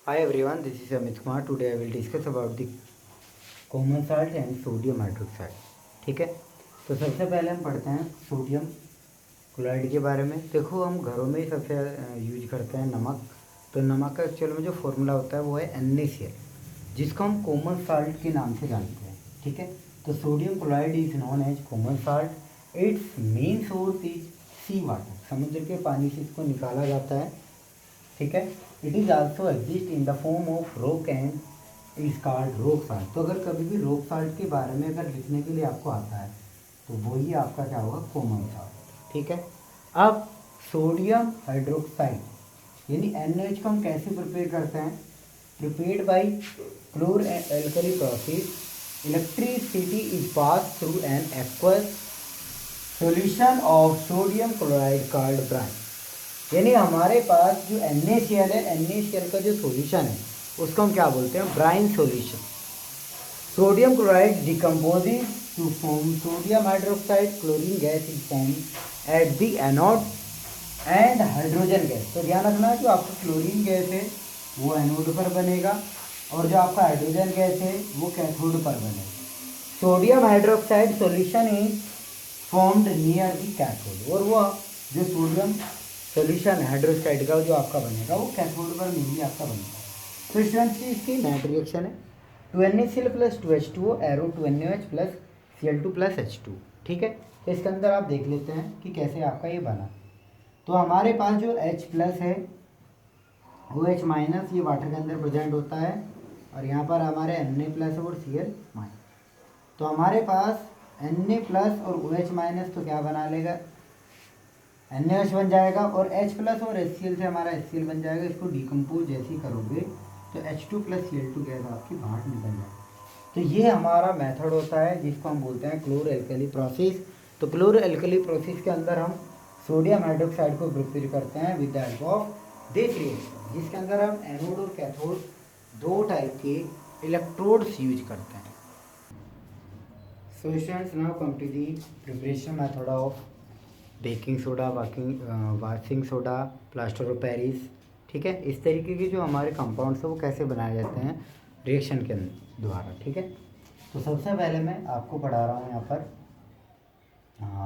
Hi everyone, this is Amit Kumar. Today I will discuss about the common salt and sodium hydroxide. ठीक है, तो सबसे पहले हम पढ़ते हैं सोडियम क्लोराइड के बारे में। देखो, हम घरों में ही सबसे यूज करते हैं नमक। तो नमक का एक्चुअल में जो फॉर्मूला होता है वो है NaCl, जिसको हम कॉमन साल्ट के नाम से जानते हैं। ठीक है, तो sodium chloride is known as common salt. Its main source is sea water, समुद्र के पानी से इसको निकाला जाता है। ठीक है, it is also exist in the form of rock and is called rock salt. तो अगर कभी भी रॉक साल्ट के बारे में अगर लिखने के लिए आपको आता है तो वही आपका क्या होगा, कॉमन साल्ट। ठीक है, अब सोडियम हाइड्रोक्साइड यानी NaOH को हम कैसे प्रिपेयर करते हैं? Prepared by chlor and alkali process, electricity is pass through an aqueous solution of sodium chloride called brine. यानी हमारे पास जो NaCl है, NaCl का जो सॉल्यूशन है उसको हम क्या बोलते हैं? Brine solution. Sodium chloride decomposes to form sodium hydroxide, chlorine gas is form at the anode and hydrogen gas. तो ध्यान रखना, जो आपका क्लोरीन गैस है वो एनोड पर बनेगा और जो आपका हाइड्रोजन गैस है वो कैथोड पर बनेगा। Sodium hydroxide solution is formed near the cathode, और वो जो सोडियम सॉल्यूशन हाइड्रोक्साइड का जो आपका बनेगा वो कैथोड पर मेनली आपका बनेगा। तो स्टूडेंट्स की इसकी नेट रिएक्शन है 2NaCl plus 2H2O arrow 2NaOH plus Cl2 plus H2। ठीक है, तो इसके अंदर आप देख लेते हैं कि कैसे आपका ये बना। तो हमारे पास जो H प्लस है OH माइनस ये वाटर के अंदर प्रेजेंट होता है, और यहाँ पर हमारे Na प्लस और Cl माइनस। तो हमारे पास Na प्लस और OH माइनस तो क्या बना लेगा, NaOH बन जाएगा, और H प्लस और HCl से हमारा HCl बन जाएगा। इसको डिकम्पोज जैसे ही करोगे तो H2 प्लस Cl2 गैस आपकी बाहर निकल जाएगी। तो ये हमारा मेथड होता है जिसको हम बोलते हैं क्लोरो एल्कली प्रोसेस। तो क्लोरो एल्कली प्रोसेस के अंदर हम सोडियम हाइड्रोक्साइड को प्रिपेयर करते हैं with the help of this reaction, जिसके अंदर हम एनोड और कैथोड दो टाइप के इलेक्ट्रोड्स यूज करते हैं। So students, now come to the preparation method of baking soda, washing soda, plaster of Paris. ठीक है, इस तरीके के जो हमारे कंपाउंड्स हैं वो कैसे बनाए जाते हैं रिएक्शन के द्वारा। ठीक है, तो सबसे पहले मैं आपको पढ़ा रहा हूँ यहाँ पर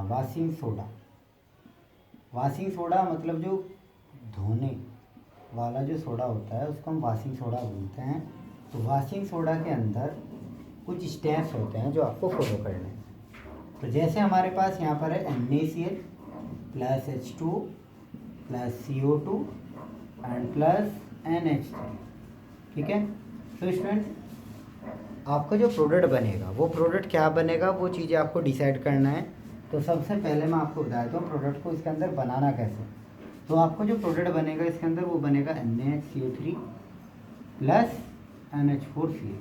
वाशिंग सोडा। वाशिंग सोडा मतलब जो धोने वाला जो सोडा होता है उसको हम वाशिंग सोडा बोलते हैं। तो वाशिंग सोडा के अंदर कुछ स्टेप्स होते हैं जो आपको फॉलो करने हैं। तो जैसे हमारे पास यहाँ पर है NaCl plus H2 plus CO2 and plus NH3। ठीक है, तो स्टूडेंट्स आपका जो प्रोडक्ट बनेगा वो प्रोडक्ट क्या बनेगा वो चीज़ें आपको डिसाइड करना है। तो सबसे पहले मैं आपको बता देता हूँ प्रोडक्ट को इसके अंदर बनाना कैसे। तो आपको जो प्रोडक्ट बनेगा इसके अंदर वो बनेगा NaHCO3 प्लस NH4Cl।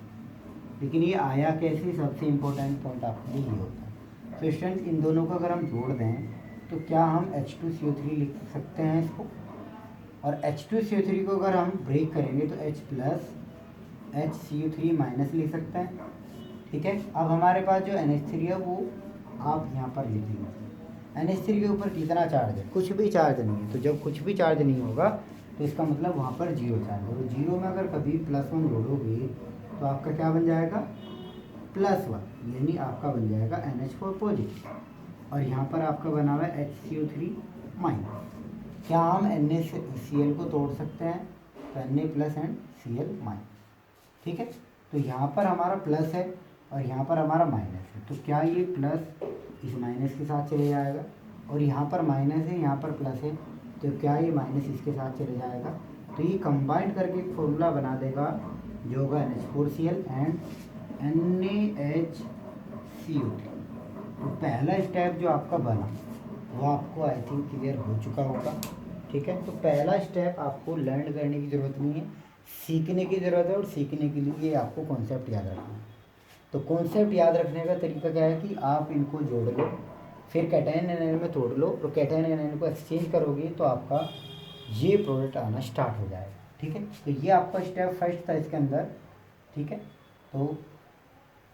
लेकिन ये आया कैसे, सबसे इम्पोर्टेंट पॉइंट आपके लिए ये होता है। तो स्टूडेंट, इन दोनों को अगर हम जोड़ दें तो क्या हम H2CO3 लिख सकते हैं इसको, और H2CO3 को अगर हम ब्रेक करेंगे तो H प्लस HCO3 माइनस लिख सकते हैं। ठीक है, अब हमारे पास जो NH3 है वो आप यहाँ पर लिख लीजिए। NH3 के ऊपर कितना चार्ज है? कुछ भी चार्ज नहीं है। तो जब कुछ भी चार्ज नहीं होगा तो इसका मतलब वहाँ पर जीरो चार्ज है। तो जीरो में अगर कभी +1 जोड़ोगे तो आपका क्या बन जाएगा, +1, यानी आपका बन जाएगा NH4 पॉजिटिव, और यहाँ पर आपका बना हुआ है HCO3 माइनस। क्या हम NaCl को तोड़ सकते हैं? तो Na plus and Cl minus. ठीक है, तो यहाँ पर हमारा प्लस है और यहाँ पर हमारा माइनस है। तो क्या ये प्लस इस माइनस के साथ चले जाएगा, और यहाँ पर माइनस है यहाँ पर प्लस है, तो क्या ये माइनस इसके साथ चले जाएगा। तो ये कंबाइंड करके एक फॉर्मूला बना देगा जो होगा NH4Cl एंड NaHCO3। तो पहला स्टेप जो आपका बना वो आपको आई थिंक क्लियर हो चुका होगा। ठीक है, तो पहला स्टेप आपको लर्न करने की ज़रूरत नहीं है, सीखने की ज़रूरत है, और सीखने के लिए आपको कॉन्सेप्ट याद रखना है। तो कॉन्सेप्ट याद रखने का तरीका क्या है कि आप इनको जोड़ लो, फिर कैटायन एनायन में तोड़ लो, और कैटायन एनायन को एक्सचेंज करोगे तो आपका ये प्रोडक्ट आना स्टार्ट हो जाएगा। ठीक है, तो ये आपका स्टेप फर्स्ट था इसके अंदर। ठीक है, तो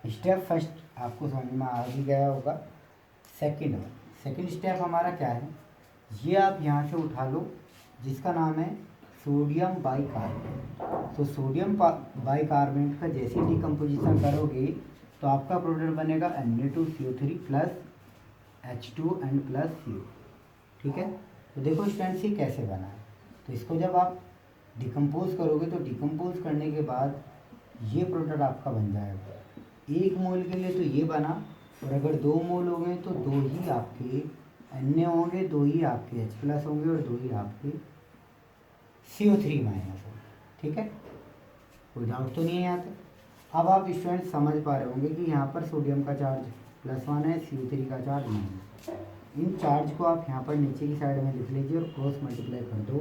स्टेप फर्स्ट आपको समझ में आ भी गया होगा। सेकंड स्टेप हमारा क्या है, ये आप यहाँ से उठा लो जिसका नाम है सोडियम बाइकार्बोनेट। तो सोडियम बाइकार्बोनेट का जैसे डिकम्पोजिशन करोगे तो आपका प्रोडक्ट बनेगा Na2CO3 plus H2 and plus CO। ठीक है, तो देखो स्टूडेंट्स ये कैसे बना है। तो इसको जब आप डिकम्पोज करोगे तो डिकम्पोज करने के बाद ये प्रोडक्ट आपका बन जाएगा। 1 मोल के लिए तो ये बना, और अगर 2 मोल हो गए तो 2 ही आपके Na होंगे, 2 ही आपके H प्लस होंगे और 2 ही आपके CO3 माइनस होंगे। ठीक है, कोई डाउट तो नहीं है यहाँ पे। अब आप स्टूडेंट समझ पा रहे होंगे कि यहाँ पर सोडियम का चार्ज +1 है, CO3 का चार्ज -। इन चार्ज को आप यहाँ पर नीचे की साइड में लिख लीजिए और क्रॉस मल्टीप्लाई कर दो,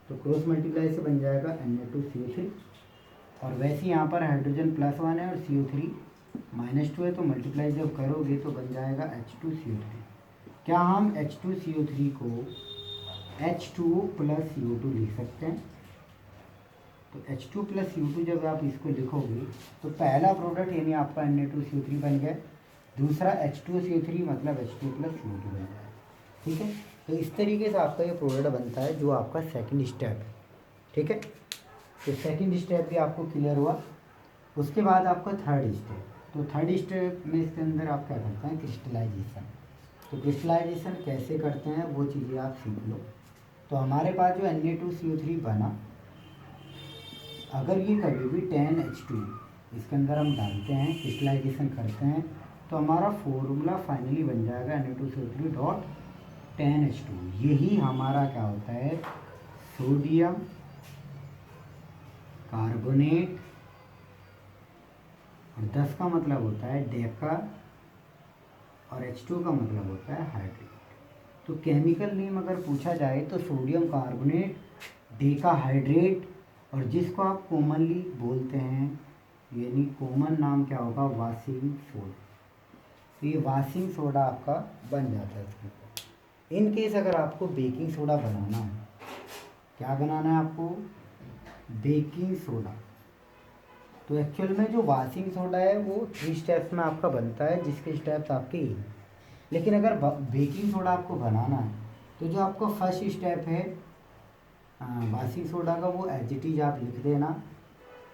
तो क्रॉस मल्टीप्लाई से बन जाएगा Na2CO3। और वैसे यहाँ पर हाइड्रोजन +1 है और CO3 -2 है, तो मल्टीप्लाई जब करोगे तो बन जाएगा H2CO3। क्या हम H2CO3 को H2O + CO2 लिख सकते हैं? तो H2 + CO2 जब आप इसको लिखोगे तो पहला प्रोडक्ट यानी आपका Na2CO3 बन गया, दूसरा H2CO3 मतलब H2 + CO2 बन जाएगा। ठीक है, तो इस तरीके से आपका ये प्रोडक्ट बनता है जो आपका सेकंड स्टेप है। ठीक है, तो सेकंड स्टेप भी आपको क्लियर हुआ। उसके बाद आपका थर्ड स्टेप, तो थर्ड स्टेप में इसके अंदर आप क्या करते हैं, क्रिस्टलाइजेशन। तो क्रिस्टलाइजेशन कैसे करते हैं वो चीज़ें आप सीख लो। तो हमारे पास जो Na2CO3 बना, अगर ये कभी भी 10H2 इसके अंदर हम डालते हैं, क्रिस्टलाइजेशन करते हैं, तो हमारा फॉर्मूला फाइनली बन जाएगा Na2CO3 10H2। यही हमारा क्या होता है, सोडियम कार्बोनेट, और 10 का मतलब होता है डेका, और H2 का मतलब होता है हाइड्रेट। तो केमिकल नेम अगर पूछा जाए तो सोडियम कार्बोनेट, डेका हाइड्रेट, और जिसको आप कॉमनली बोलते हैं यानी कॉमन नाम क्या होगा, वाशिंग सोडा। तो ये वाशिंग सोडा आपका बन जाता है इसके ऊपर। इन केस अगर आपको बेकिंग सोडा बनाना है, क्या बनाना है आपको, बेकिंग सोडा, तो एक्चुअल में जो वाशिंग सोडा है वो 3 स्टेप्स में आपका बनता है, जिसके स्टेप्स आपके ये हैं। लेकिन अगर बेकिंग सोडा आपको बनाना है तो जो आपका फर्स्ट स्टेप है वाशिंग सोडा का, वो एज इट इज आप लिख देना,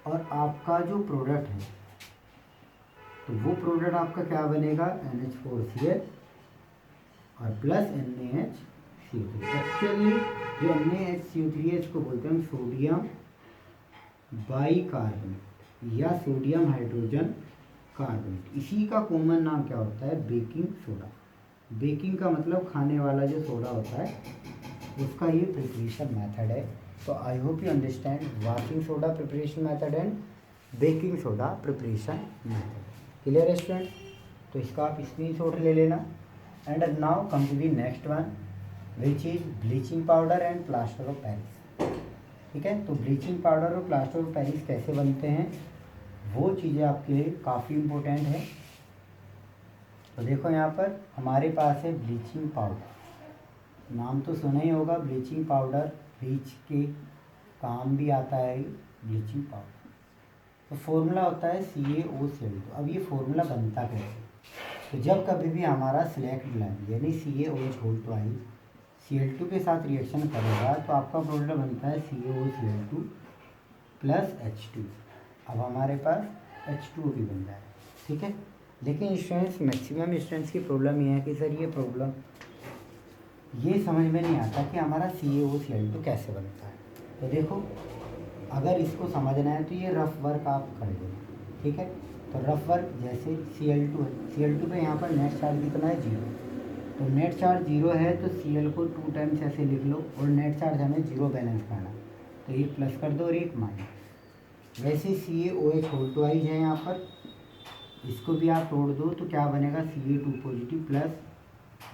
और आपका जो प्रोडक्ट है तो वो प्रोडक्ट आपका क्या बनेगा, NH4Cl और प्लस NaHCO3। एक्चुअली जो NaHCO3 है इसको बोलते हैं हम सोडियम बाइकार्बोनेट या सोडियम हाइड्रोजन कार्बोनेट। इसी का कॉमन नाम क्या होता है, बेकिंग सोडा। बेकिंग का मतलब खाने वाला जो सोडा होता है, उसका ये प्रिपरेशन मेथड है। तो I hope you understand washing soda preparation method and baking soda preparation method. Clear है स्टूडेंट? तो इसका आप स्क्रीनशॉट ले लेना। And now come to the next one which is bleaching powder and plaster of Paris. ठीक है, तो bleaching powder और प्लास्टर ऑफ पेरिस कैसे बनते हैं वो चीज़ें आपके लिए काफ़ी इम्पोर्टेंट है। तो देखो यहाँ पर हमारे पास है ब्लीचिंग पाउडर, नाम तो सुना ही होगा ब्लीचिंग पाउडर, ब्लीच के काम भी आता है ब्लीचिंग पाउडर। तो फॉर्मूला होता है CaOCl2। अब ये फॉर्मूला बनता कैसे, तो जब कभी भी हमारा सिलेक्ट ब्लेंड यानी CaOH Cl2 के साथ रिएक्शन करेगा तो आपका प्रोडक्ट बनता है CaOCl2 प्लस H2। अब हमारे पास H2 भी बन जाएगा। ठीक है, लेकिन स्टूडेंट्स मैक्सिमम स्टूडेंट्स की प्रॉब्लम ये है कि सर ये प्रॉब्लम ये समझ में नहीं आता कि हमारा CaOCl2 कैसे बनता है। तो देखो अगर इसको समझना है तो ये रफ वर्क आप कर देना। ठीक है, तो रफ वर्क जैसे Cl2 है, Cl2 पे यहाँ पर नेट चार्ज कितना है 0, तो नेट चार्ज 0 है तो Cl को 2 टाइम्स ऐसे लिख लो, और नेट चार्ज हमें 0 बैलेंस करना, तो एक प्लस कर दो और एक माइनस। वैसे CaOH है यहाँ पर, इसको भी आप तोड़ दो तो क्या बनेगा, Ca2 positive plus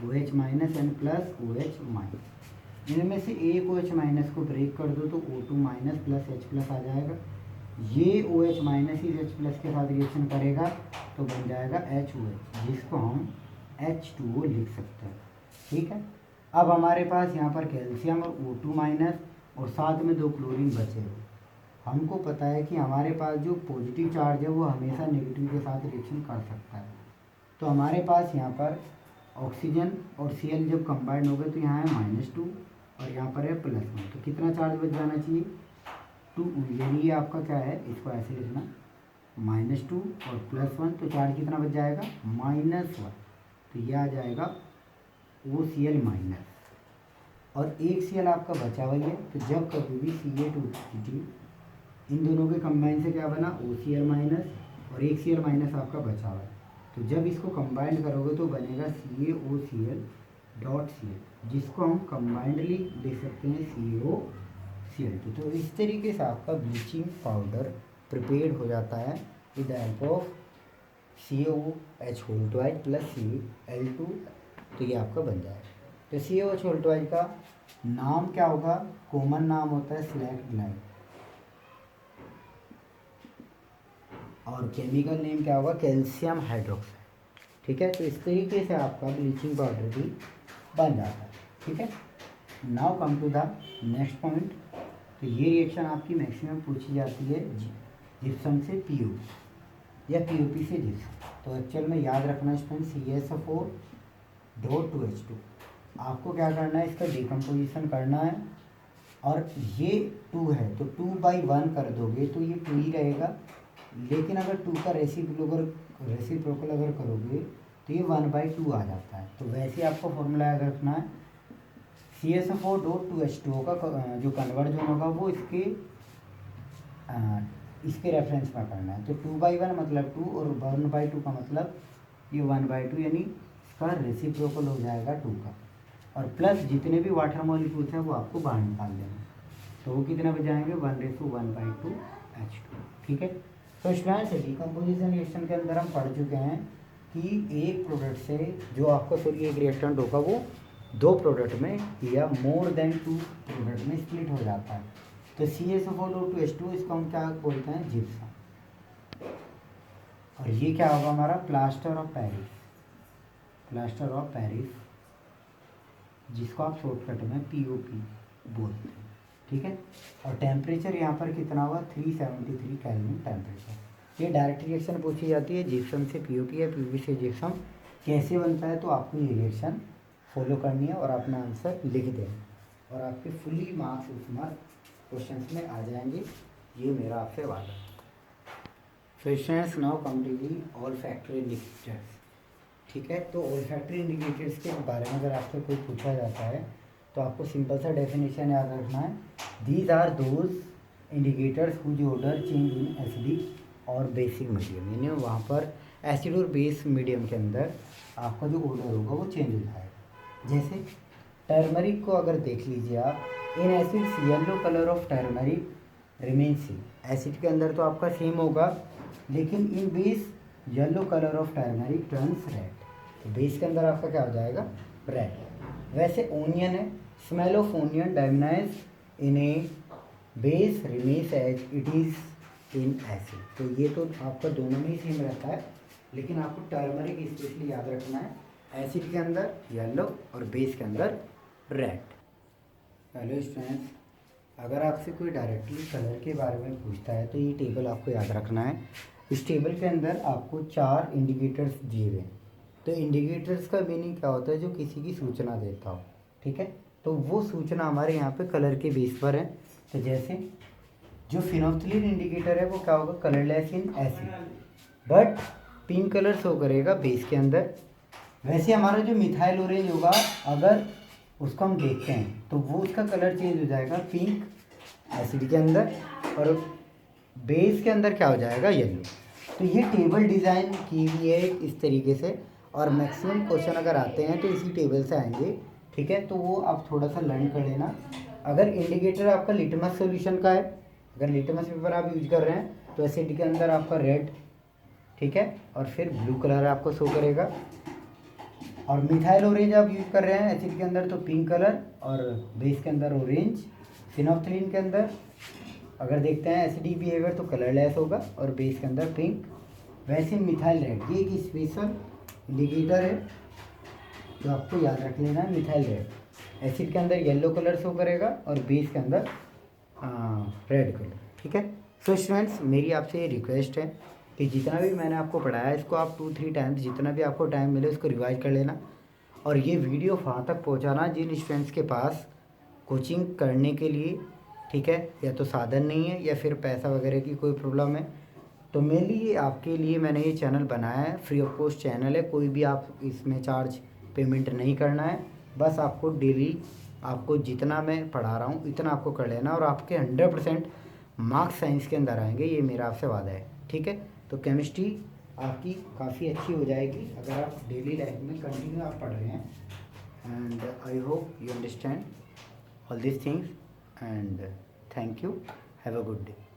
OH minus and plus OH minus. इनमें से एक OH माइनस को ब्रेक कर दो तो O2 minus plus H plus आ जाएगा। ये OH माइनस ही H प्लस के साथ रिएक्शन करेगा तो बन जाएगा HOH, जिसको हम H2O लिख सकते हैं। ठीक है, अब हमारे पास यहाँ पर कैल्शियम और O2 माइनस और साथ में 2 क्लोरीन बचे हुए। हमको पता है कि हमारे पास जो पॉजिटिव चार्ज है वो हमेशा नेगेटिव के साथ रिएक्शन कर सकता है। तो हमारे पास यहाँ पर ऑक्सीजन और Cl जब कंबाइंड हो गए तो यहाँ है -2 और यहाँ पर है +1, तो कितना चार्ज बच जाना चाहिए 2, यानी ये आपका क्या है, इसको ऐसे लिखना -2 और +1, तो चार्ज कितना बच जाएगा -1, तो ये आ जाएगा OCl माइनस, और एक Cl आपका बचा हुआ है। तो जब कभी भी Ca2 इन दोनों के कंबाइन से क्या बना OCl माइनस, और एक Cl माइनस आपका बचा हुआ है, तो जब इसको कंबाइंड करोगे तो बनेगा CaOCl डॉट Cl, जिसको हम कंबाइंडली लिख सकते हैं CaOCl2। तो इस तरीके से आपका ब्लीचिंग पाउडर प्रिपेयर्ड हो जाता है with the help of CaOH plus Cl2, तो ये आपका बन जाएगा। तो CaOH का नाम क्या होगा, कॉमन नाम होता है स्लैक ग्लाइड, और केमिकल नेम क्या होगा कैल्शियम हाइड्रोक्साइड। ठीक है, तो इस तरीके से आपका ब्लीचिंग पाउडर भी बन जाता है। ठीक है, now come to the next point. तो ये रिएक्शन आपकी मैक्सिमम पूछी जाती है जिप्सम से PU या POP से जिप्सम। तो एक्चुअल में याद रखना स्टूडेंट CaSO4 डॉट 2H2, आपको क्या करना है, इसका डिकम्पोजिशन करना है, और ये 2 है तो 2/1 कर दोगे तो ये 2 ही रहेगा, लेकिन अगर 2 का रेसिप्रोकल अगर करोगे तो ये 1/2 आ जाता है। तो वैसे आपको फॉर्मूला याद रखना है, CaSO4 डॉट 2H2O का जो कन्वर्ट जोन होगा वो इसके रेफरेंस में करना है। तो 2/1 मतलब 2 और 1/2 का मतलब ये 1/2, यानी इसका रेसिप्रोकल हो जाएगा 2 का, और प्लस जितने भी वाटर मॉलिक्यूल्स हैं वो आपको बाहर निकाल देना, तो वो कितने बच जाएंगे 1:1/2 H2। ठीक है, तो स्टूडेंट्स डिकम्पोजिशन रिएक्शन के अंदर हम पढ़ चुके हैं कि एक प्रोडक्ट से जो आपका एक रिएक्टेंट होगा वो 2 प्रोडक्ट में या मोर देन 2 प्रोडक्ट में स्प्लिट हो जाता है। तो CaSO4 इसको हम क्या बोलते हैं जिप्सम, और ये क्या होगा हमारा प्लास्टर ऑफ पेरिस, जिसको आप शॉर्टकट में POP बोलते हैं। ठीक है, और टेम्परेचर यहाँ पर कितना हुआ 373 केल्विन टेम्परेचर। ये डायरेक्ट रिएक्शन पूछी जाती है जिप्सम से POP या POP से जिप्सम कैसे बनता है, तो आपको ये रिएक्शन फॉलो करनी है और अपना आंसर लिख देना, और आपके फुली मार्क्स उसमें क्वेश्चंस में आ जाएंगे, ये मेरा आपसे वादा है। सो students now completely all factory indicators. ठीक है, तो ऑल फैक्टरी इंडिकेटर्स के बारे में अगर आपसे कोई पूछा जाता है तो आपको सिंपल सा डेफिनेशन याद रखना है, these are those indicators whose order change in acidic और बेसिक मीडियम, यानी वहाँ पर एसिड और बेस मीडियम के अंदर आपका जो ऑर्डर होगा वो चेंज हो जाएगा। जैसे टर्मरिक को अगर देख लीजिए आप, in acids yellow colour of turmeric remains same, acid के अंदर तो आपका सेम होगा, लेकिन in base yellow colour of turmeric turns red, तो बेस के अंदर आपका क्या हो जाएगा रेड। वैसे ओनियन है, smell of onion diminishes in a base remains as it is in acid, तो ये तो आपका दोनों में ही सेम रहता है, लेकिन आपको टर्मरिक स्पेशली याद रखना है, एसिड के अंदर येलो और बेस के अंदर रेड। हेलो स्टूडेंट्स, अगर आपसे कोई डायरेक्टली कलर के बारे में पूछता है तो ये टेबल आपको याद रखना है। इस टेबल के अंदर आपको 4 इंडिकेटर्स दिए हुए हैं, तो इंडिकेटर्स का मीनिंग क्या होता है, जो किसी की सूचना देता हो। ठीक है, तो वो सूचना हमारे यहाँ पे कलर के बेस पर है। तो जैसे जो फिनोल्फ्थालीन इंडिकेटर है वो क्या होगा colourless in acid, but pink colour show करेगा बेस के अंदर। वैसे हमारा जो मिथाइल ऑरेंज होगा अगर उसको हम देखते हैं तो वो उसका कलर चेंज हो जाएगा पिंक एसिड के अंदर, और बेस के अंदर क्या हो जाएगा येलो। तो ये टेबल डिज़ाइन की हुई है इस तरीके से, और मैक्सिमम क्वेश्चन अगर आते हैं तो इसी टेबल से आएंगे। ठीक है, तो वो आप थोड़ा सा लर्न कर लेना। अगर इंडिकेटर आपका लिटमस सॉल्यूशन का है, अगर लिटमस पेपर आप यूज कर रहे हैं तो एसिड के अंदर आपका रेड, ठीक है, और फिर ब्लू कलर आपको शो करेगा, और मिथाइल ऑरेंज आप यूज कर रहे हैं एसिड के अंदर तो पिंक कलर, और बेस के अंदर ऑरेंज। फिनोल्फ्थालीन के अंदर अगर देखते हैं एसिडिक बिहेवियर तो कलरलेस होगा और बेस के अंदर पिंक। वैसे मिथाइल रेड ये एक स्पेशल इंडिकेटर है जो आपको याद रख लेना है। मिथाइल रेड एसिड के अंदर येलो कलर शो करेगा और बेस के अंदर रेड कलर। ठीक है, सो स्टूडेंट्स मेरी आपसे ये रिक्वेस्ट है कि जितना भी मैंने आपको पढ़ाया इसको आप 2-3 टाइम्स जितना भी आपको टाइम मिले उसको रिवाइज कर लेना, और ये वीडियो वहाँ तक पहुँचाना जिन स्टूडेंट्स के पास कोचिंग करने के लिए, ठीक है, या तो साधन नहीं है या फिर पैसा वगैरह की कोई प्रॉब्लम है, तो मेनली आपके लिए मैंने ये चैनल बनाया है। फ्री ऑफ कॉस्ट चैनल है, कोई भी आप इसमें चार्ज पेमेंट नहीं करना है। बस आपको डेली आपको जितना मैं पढ़ा रहा हूँ इतना आपको कर लेना, और आपके 100% मार्क्स साइंस के अंदर आएंगे, ये मेरा आपसे वादा है, ठीक है। तो केमिस्ट्री आपकी काफ़ी अच्छी हो जाएगी अगर आप डेली लाइफ में कंटिन्यू आप पढ़ रहे हैं। And I hope you understand all these things, and thank you, have a good day.